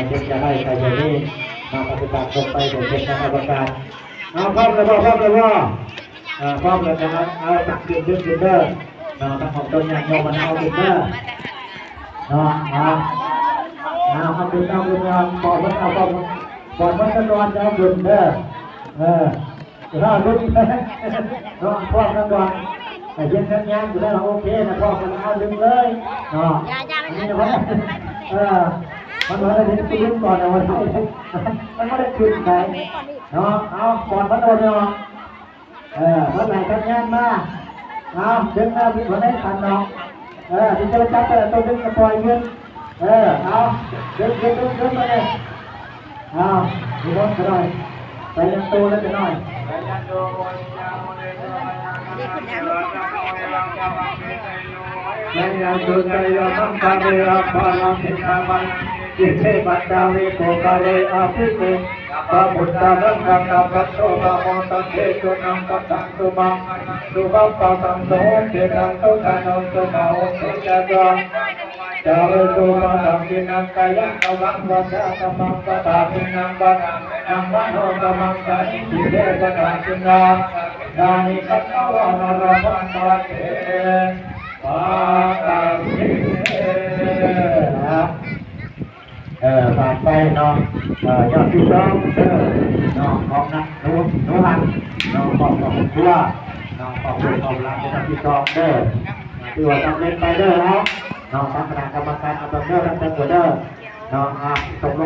เด็กจะได้ใครจะนี่มาปฏิบัติตรงไปโดยเป็นทางประการเอาพร้อมเลยพ่อพร้อมเลยพ่อพร้อมเลยนะเอาตักขึ้นเด้อทั้งของต้นยางโยมันเอาขึ้นเด้อเอาขึ้นปอดมันเอาปอดมันก็นอนจะเอาขึ้นเด้อถ้าลุ้นพร้อมกันก่อนแต่เย็นแค่ยังอยู่ได้เราโอเคนะพร้อมกันเอาดึงเลยนี่นะพ่อมันมาได้ถึงตื้นก่อนนะมันไม่ได้ขึ้นไปเอาก่อนมันโดนเนาะมันไหลกันยันมาเอาดึงมาพี่คนได้ขันเนาะที่จะจับแต่ตัวดึงกระปล่อยเงินเอาดึงไปเลยดูบอลกันหน่อยไปยังตัวแล้วกันหน่อยยังจุดใจยังคาเรอาภาลังสิกามันจิตเทปัจจาวิโกคาเรอาภิเษพระพุทธรังกังกัปโตพระโมตังเทจุนังกัปตังสุมังสุภัปปะตังโสเทนังตุตันโนสุมาโอเทจาจังจาริโกมาตังกินังกายังกวังวัชกมังปะตาปินังบันังวันโหกมังกานิสิเทปะตังกินาดานิคัตตวานารพันตะเทปาตังกิผ่านไปเนาะยอดที่สองของนักหนูหันของตัวของหลังเป็นที่สองตัวทำเล่นไปเด้อเนาะทำคณะกรรมการเอาไปเด้อทำเป็นตัวเด้อตกลง